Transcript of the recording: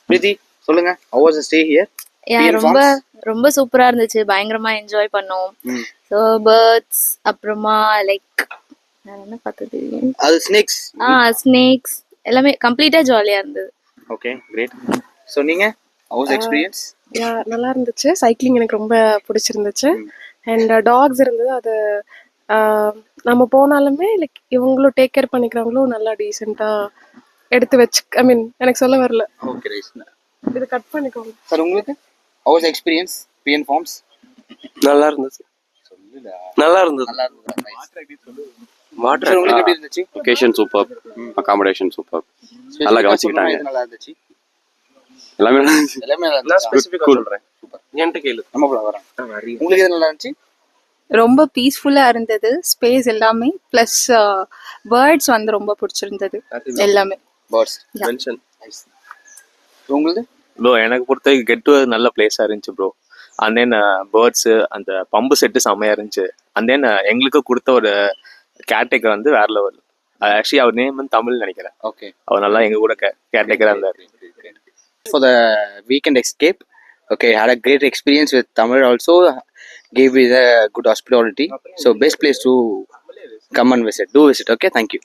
பிரீத்தி சொல்லுங்க, how was the stay here? ரொம்ப ரொம்ப சூப்பரா இருந்துச்சு. பயங்கரமா என்ஜாய் பண்ணோம். ஸோ பேர்ட்ஸ், அப்புறமா லைக் என்ன பார்த்தது, அது ஸ்னேக்ஸ் எல்லாமே கம்ப்ளீட்டா ஜாலியா இருந்தது. Okay, great. ஸோ நீங்க how was the experience? நல்லா இருந்துச்சு. சைக்கிளிங் எனக்கு ரொம்ப பிடிச்சிருந்துச்சு. அண்ட் டாக்ஸ் இருந்தது. அது நம்ம போனாலுமே லைக் இவங்களும் டேக் கேர் பண்ணிக்கிறவங்களும் நல்லா டீசெண்டா எடுத்து வச்சு, ஐ மீன் எனக்கு சொல்ல வரல. Okay, right. இது கட் பண்ணிக்கோங்க சார். உங்களுக்கு how was the experience? PN Farms நல்லா இருந்துச்சு. நல்லா இருந்தது. வாட்டர் உங்களுக்கு எப்படி இருந்துச்சு? லொகேஷன் சூப்பர், அகாமடேஷன் சூப்பர், நல்லா கவனிச்சுக்கிட்டாங்க. நல்லா இருந்துச்சு. எல்லாமே நல்லா இருந்துச்சு. நான் ஸ்பெசிஃபிக்கா சொல்றேன். சூப்பர். என்கிட்ட கேளு. நம்ம போலாம் வரேன். உங்களுக்கு எது நல்லா இருந்துச்சு? ரொம்ப பீஸ்ஃபுல்லா இருந்தது. ஸ்பேஸ் எல்லாமே ப்ளஸ் பேர்ட்ஸ் வந்து ரொம்ப பிடிச்சிருந்தது. எல்லாமே பேர்ட்ஸ் மென்ஷன். உங்களுக்கு ப்ரோ எனக்கு பொறுத்த வரைக்கும் கெட் டு நல்ல பிளேஸாக இருந்துச்சு ப்ரோ. அண்ட் தென் பேர்ட்ஸு அந்த பம்பு செட்டு செம்மையாக இருந்துச்சு. அண்ட் தென் எங்களுக்கு கொடுத்த ஒரு கேர்டேக்கர் வந்து வேற லெவல். ஆக்சுவலி அவர் நேம் வந்து தமிழ் நினைக்கிறேன். ஓகே, அவர் நல்லா எங்கள் கூட கேர்டேக்கராக இருந்தார். for the weekend escape. Okay, had a great experience with Tamil also. Gave me the good hospitality. So best place to come and visit. Do visit. Okay, thank you.